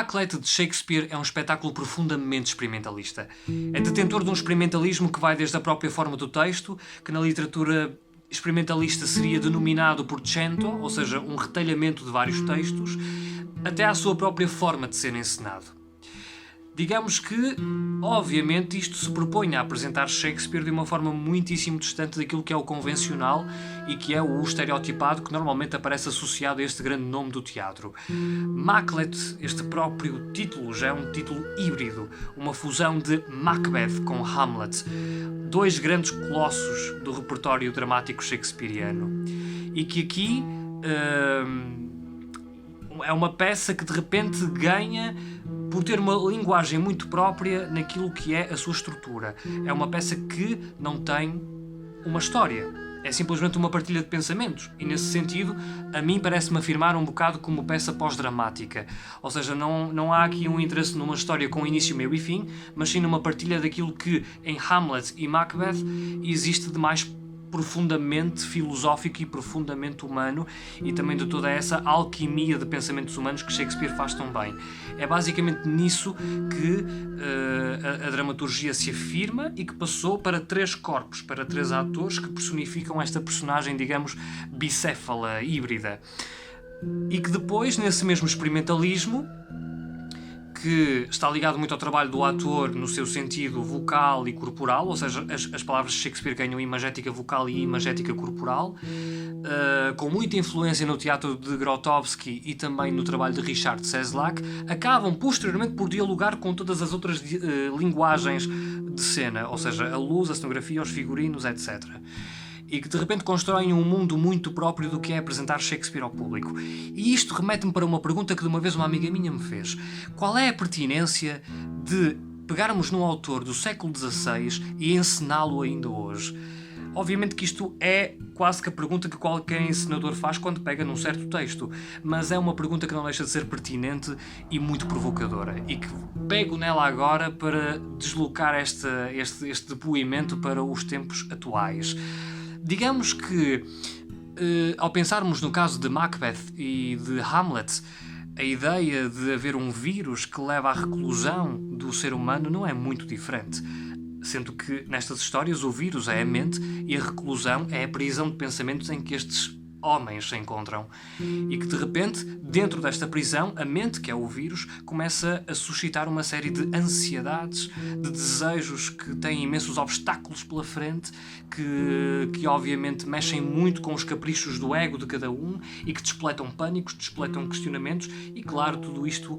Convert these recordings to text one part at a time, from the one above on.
Macbeth de Shakespeare é um espetáculo profundamente experimentalista. É detentor de um experimentalismo que vai desde a própria forma do texto, que na literatura experimentalista seria denominado por cento, ou seja, um retalhamento de vários textos, até à sua própria forma de ser encenado. Digamos que, obviamente, isto se propõe a apresentar Shakespeare de uma forma muitíssimo distante daquilo que é o convencional e que é o estereotipado que normalmente aparece associado a este grande nome do teatro. Macbeth, este próprio título, já é um título híbrido, uma fusão de Macbeth com Hamlet, dois grandes colossos do repertório dramático shakespeariano. E que aqui é uma peça que de repente ganha por ter uma linguagem muito própria naquilo que é a sua estrutura. É uma peça que não tem uma história. É simplesmente uma partilha de pensamentos. E nesse sentido, a mim parece-me afirmar um bocado como peça pós-dramática. Ou seja, não há aqui um interesse numa história com início, meio e fim, mas sim numa partilha daquilo que em Hamlet e Macbeth existe de mais profundamente filosófico e profundamente humano, e também de toda essa alquimia de pensamentos humanos que Shakespeare faz tão bem. É basicamente nisso que a dramaturgia se afirma e que passou para três corpos, para três atores que personificam esta personagem, digamos, bicéfala, híbrida. E que depois, nesse mesmo experimentalismo, que está ligado muito ao trabalho do ator no seu sentido vocal e corporal, ou seja, as palavras de Shakespeare ganham imagética vocal e imagética corporal, com muita influência no teatro de Grotowski e também no trabalho de Richard Czeslak, acabam posteriormente por dialogar com todas as outras linguagens de cena, ou seja, a luz, a cenografia, os figurinos, etc. E que de repente constroem um mundo muito próprio do que é apresentar Shakespeare ao público. E isto remete-me para uma pergunta que de uma vez uma amiga minha me fez. Qual é a pertinência de pegarmos num autor do século XVI e encená-lo ainda hoje? Obviamente que isto é quase que a pergunta que qualquer encenador faz quando pega num certo texto, mas é uma pergunta que não deixa de ser pertinente e muito provocadora, e que pego nela agora para deslocar este depoimento para os tempos atuais. Digamos que, ao pensarmos no caso de Macbeth e de Hamlet, a ideia de haver um vírus que leva à reclusão do ser humano não é muito diferente. Sendo que, nestas histórias, o vírus é a mente e a reclusão é a prisão de pensamentos em que estes homens se encontram. E que, de repente, dentro desta prisão, a mente, que é o vírus, começa a suscitar uma série de ansiedades, de desejos que têm imensos obstáculos pela frente, que obviamente mexem muito com os caprichos do ego de cada um e que despletam pânicos, despletam questionamentos e, claro, tudo isto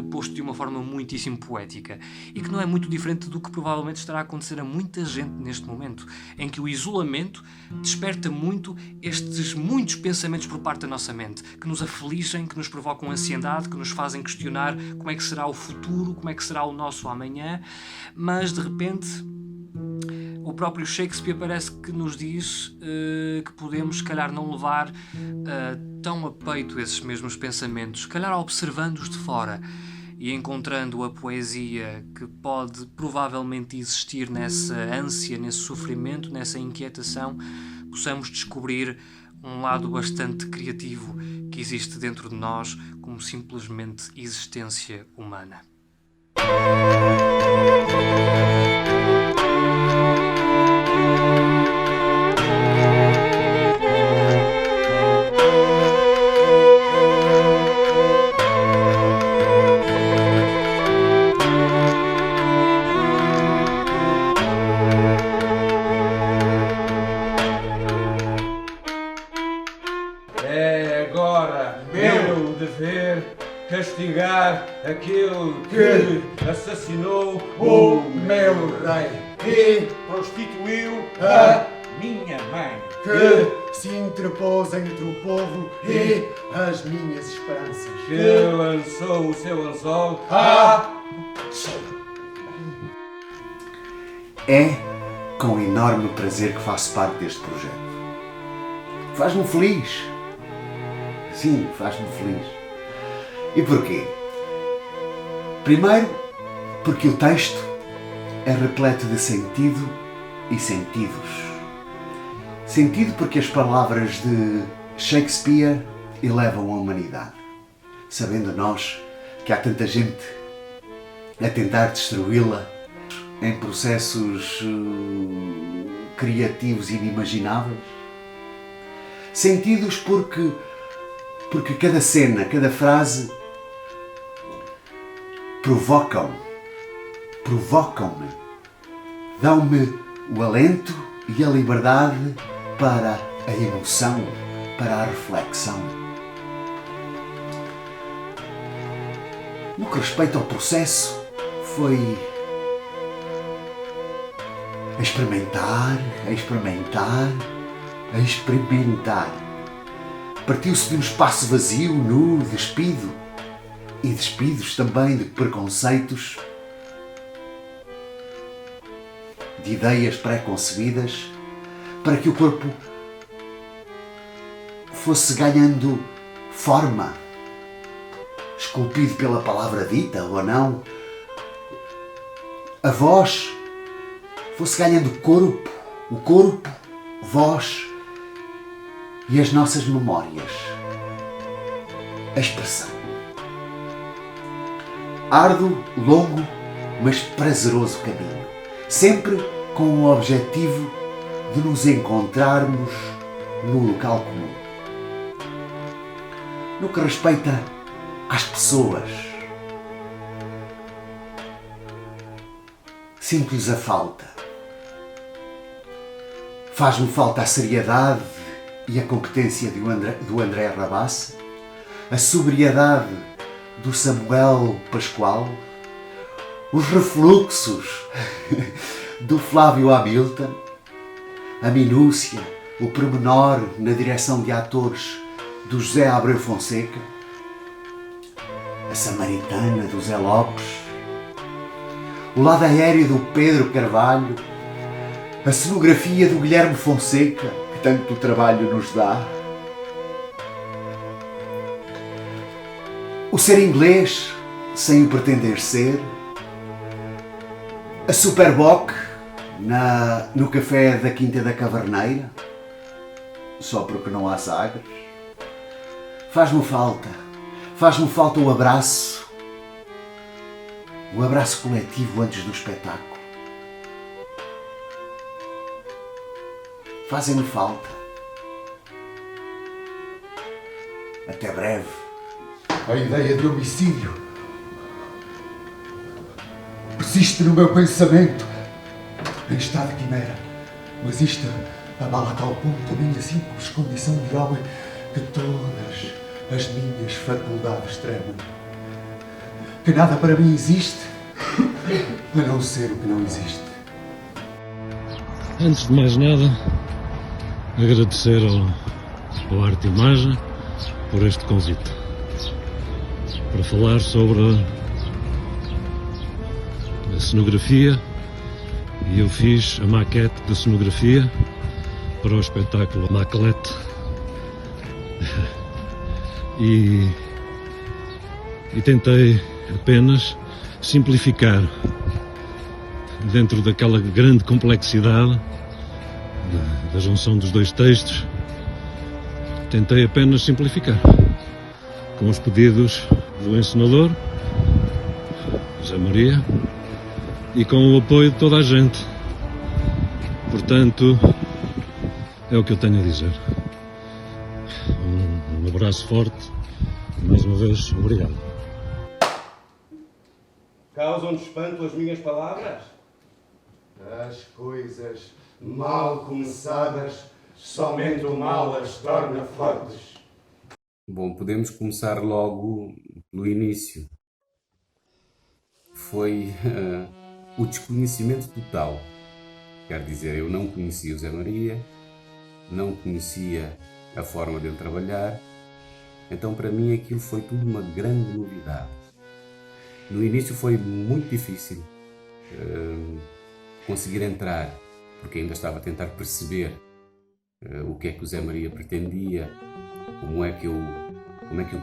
posto de uma forma muitíssimo poética. E que não é muito diferente do que provavelmente estará a acontecer a muita gente neste momento, em que o isolamento desperta muito estes muitos pensamentos por parte da nossa mente, que nos afligem, que nos provocam ansiedade, que nos fazem questionar como é que será o futuro, como é que será o nosso amanhã, mas de repente o próprio Shakespeare parece que nos diz que podemos, se calhar, não levar tão a peito esses mesmos pensamentos, se calhar observando-os de fora e encontrando a poesia que pode provavelmente existir nessa ânsia, nesse sofrimento, nessa inquietação, possamos descobrir um lado bastante criativo que existe dentro de nós como simplesmente existência humana. É agora meu dever castigar aquele que assassinou o meu rei que prostituiu a minha mãe, que se interpôs entre o povo e as minhas esperanças, que lançou o seu anzol à... É com enorme prazer que faço parte deste projeto. Faz-me feliz. Sim, faz-me feliz. E porquê? Primeiro, porque o texto é repleto de sentido e sentidos. Sentido porque as palavras de Shakespeare elevam a humanidade, sabendo nós que há tanta gente a tentar destruí-la em processos criativos inimagináveis? Sentidos porque cada cena, cada frase provocam-me, dão-me o alento e a liberdade para a emoção, para a reflexão. No que respeita ao processo, foi experimentar. Partiu-se de um espaço vazio, nu, despido, e despidos também de preconceitos, de ideias pré-concebidas, para que o corpo fosse ganhando forma, esculpido pela palavra dita ou não. A voz fosse ganhando corpo, voz e as nossas memórias. A expressão. Árduo, longo, mas prazeroso caminho. Sempre com o objetivo de nos encontrarmos no local comum. No que respeita às pessoas, sinto-lhes a falta. Faz-me falta a seriedade e a competência do André Rabassa, a sobriedade do Samuel Pascoal, os refluxos do Flávio Hamilton, a minúcia, o pormenor na direção de atores do José Abreu Fonseca, a samaritana do Zé Lopes, o lado aéreo do Pedro Carvalho, a cenografia do Guilherme Fonseca, que tanto trabalho nos dá, o ser inglês sem o pretender ser, a Superboc no café da Quinta da Caverneira, só porque não há sagres. Faz-me falta o abraço coletivo antes do espetáculo. Fazem-me falta. Até breve. A ideia de homicídio persiste no meu pensamento em estado de quimera, mas isto abala a tal ponto a minha simples condição de homem que todas as minhas faculdades tremem. Que nada para mim existe a não ser o que não existe. Antes de mais nada, agradecer ao Arte Imagem por este convite para falar sobre a cenografia, e eu fiz a maquete da cenografia para o espetáculo Maclete e tentei apenas simplificar dentro daquela grande complexidade da junção dos dois textos. Tentei apenas simplificar com os pedidos do encenador José Maria e com o apoio de toda a gente. Portanto, é o que eu tenho a dizer. Um abraço forte e mais uma vez obrigado. Causam-te espanto as minhas palavras? As coisas mal começadas, somente o mal as torna fortes. Bom, podemos começar logo pelo início. Foi o desconhecimento total. Quer dizer, eu não conhecia o Zé Maria, não conhecia a forma dele trabalhar, então para mim aquilo foi tudo uma grande novidade. No início foi muito difícil conseguir entrar, porque ainda estava a tentar perceber o que é que o Zé Maria pretendia, como é que eu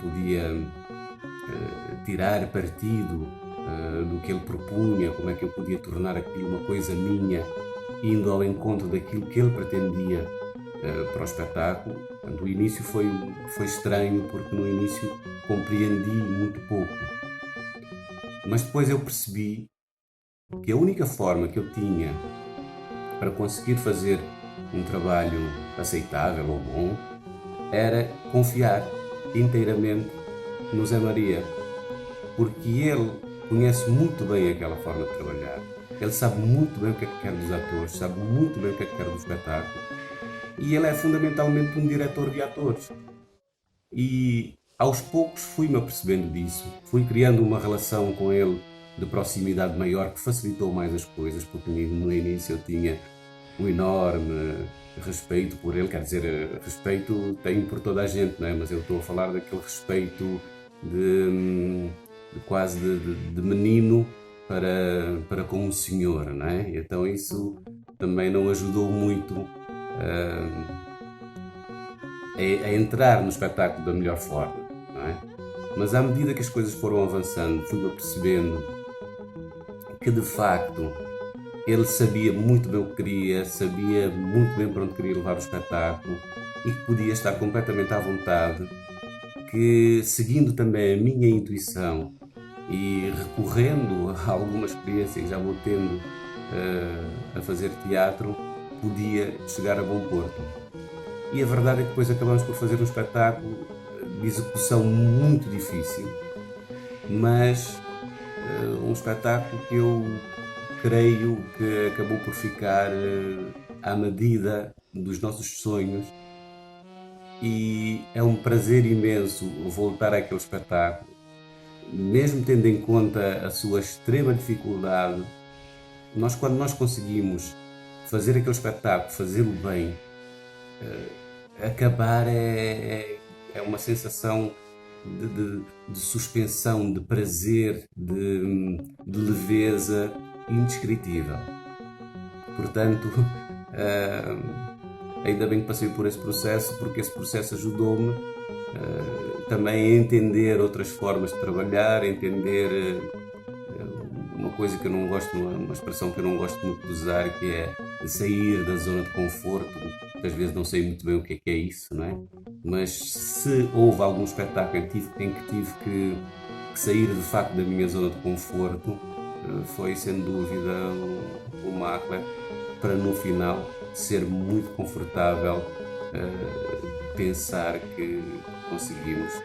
podia tirar partido do que ele propunha, como é que eu podia tornar aquilo uma coisa minha, indo ao encontro daquilo que ele pretendia para o espetáculo. Portanto, o início foi estranho, porque no início compreendi muito pouco. Mas depois eu percebi que a única forma que eu tinha para conseguir fazer um trabalho aceitável ou bom era confiar inteiramente no Zé Maria, porque ele conhece muito bem aquela forma de trabalhar, ele sabe muito bem o que é que quer dos atores, sabe muito bem o que é que quer do espetáculo, e ele é fundamentalmente um diretor de atores. E aos poucos fui-me apercebendo disso, fui criando uma relação com ele de proximidade maior que facilitou mais as coisas, porque no início eu tinha um enorme respeito por ele, quer dizer, respeito tenho por toda a gente, não é? Mas eu estou a falar daquele respeito de quase de menino para com o senhor, não é? E então isso também não ajudou muito a entrar no espetáculo da melhor forma, não é? Mas à medida que as coisas foram avançando, fui-me percebendo que de facto ele sabia muito bem o que queria, sabia muito bem para onde queria levar o espetáculo e que podia estar completamente à vontade, que seguindo também a minha intuição e recorrendo a alguma experiência que já vou tendo a fazer teatro, podia chegar a bom porto. E a verdade é que depois acabamos por fazer um espetáculo de execução muito difícil, mas um espetáculo que eu creio que acabou por ficar à medida dos nossos sonhos, e é um prazer imenso voltar àquele espetáculo, mesmo tendo em conta a sua extrema dificuldade. Quando nós conseguimos fazer aquele espetáculo, fazê-lo bem, acabar é uma sensação de suspensão, de prazer, de leveza indescritível. Portanto, ainda bem que passei por esse processo, porque esse processo ajudou-me também a entender outras formas de trabalhar, a entender uma coisa que eu não gosto, uma expressão que eu não gosto muito de usar, que é sair da zona de conforto. Muitas vezes não sei muito bem o que é isso, não é? Mas se houve algum espetáculo em que tive que sair de facto da minha zona de conforto, foi sem dúvida o Macbeth, para no final ser muito confortável, pensar que conseguimos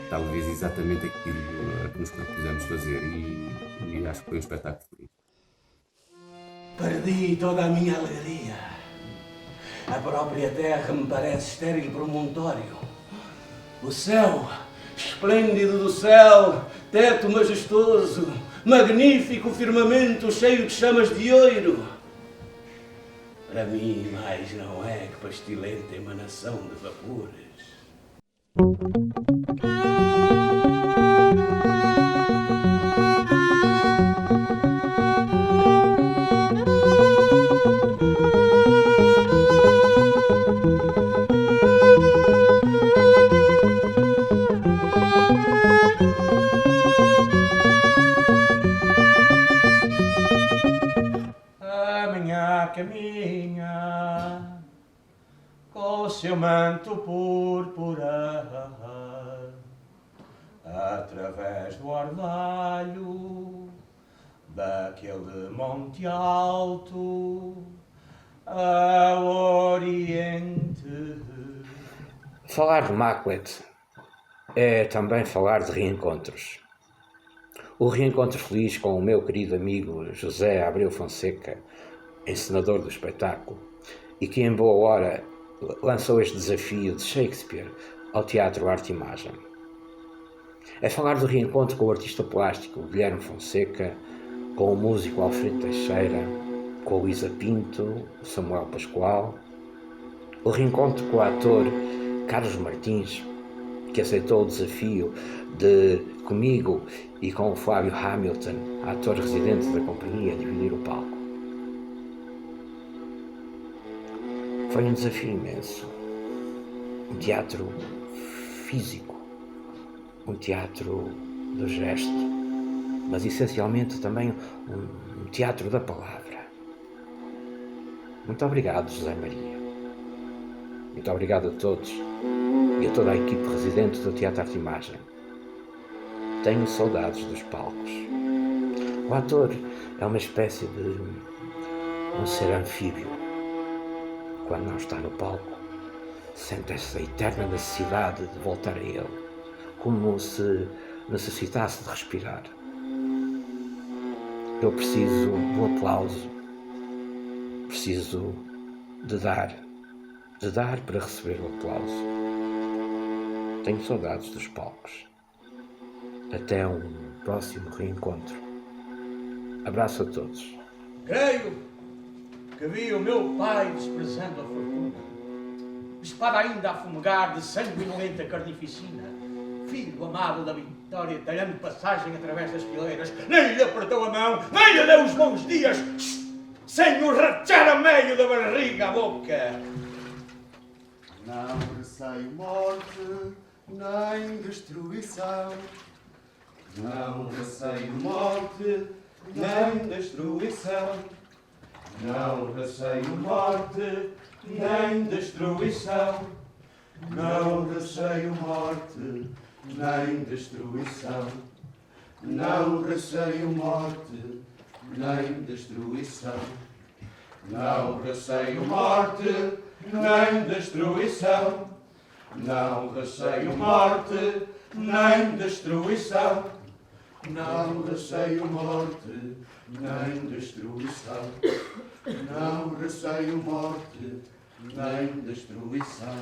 talvez exatamente aquilo a que nos propusemos fazer, e acho que foi um espetáculo feliz. Perdi toda a minha alegria. A própria terra me parece estéril promontório. O céu, esplêndido do céu, teto majestoso, magnífico firmamento cheio de chamas de ouro. Para mim, mais não é que pastilenta emanação de vapores. Caminha com o seu manto púrpura através do orvalho daquele monte alto ao oriente. Falar de Macbeth é também falar de reencontros. O reencontro feliz com o meu querido amigo José Abreu Fonseca, encenador do espetáculo, e que em boa hora lançou este desafio de Shakespeare ao Teatro Arte e Imagem. É falar do reencontro com o artista plástico Guilherme Fonseca, com o músico Alfredo Teixeira, com o Luísa Pinto, o Samuel Pascoal, o reencontro com o ator Carlos Martins, que aceitou o desafio de, comigo e com o Flávio Hamilton, ator residente da companhia, dividir o palco. Foi um desafio imenso, um teatro físico, um teatro do gesto, mas essencialmente também um teatro da palavra. Muito obrigado, José Maria. Muito obrigado a todos e a toda a equipe residente do Teatro Arte e Imagem. Tenho saudades dos palcos. O ator é uma espécie de um ser anfíbio. Quando não está no palco, sente essa eterna necessidade de voltar a ele, como se necessitasse de respirar. Eu preciso do aplauso, preciso de dar para receber o aplauso. Tenho saudades dos palcos. Até um próximo reencontro. Abraço a todos. Creio que vi o meu pai desprezando a fortuna, espada ainda a fumegar de sanguinolenta carnificina, filho amado da vitória, talhando passagem através das fileiras, nem lhe apertou a mão, nem lhe deu os bons dias, sem o rachar a meio da barriga à boca. Não receio morte, nem destruição. Não receio morte, nem destruição. Não receio morte, nem destruição. Não receio morte, nem destruição. Não receio morte, nem destruição. Não receio morte, nem destruição. Não receio morte, nem destruição. Não receio morte, nem destruição. Não receio morte, nem destruição.